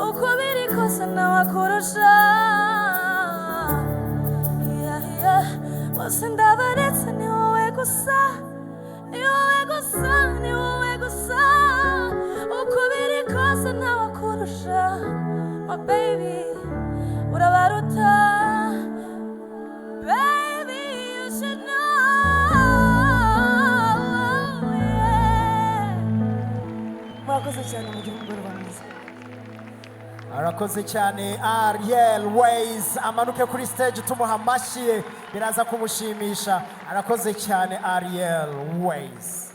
uko biri kose nawakurusha wose ndabaretse ni wowe gusa ni wowe gusa ni wowe gusa uko biri kose nawakurusha my baby urabaruta baby you should know yeah. Murakoze cyane mu gihugu rw'Rwanda. Arakoze cyane Ariel Ways, amanuke kuri stage tumuha amashyi biraza kumushimisha. Arakoze cyane Ariel Ways.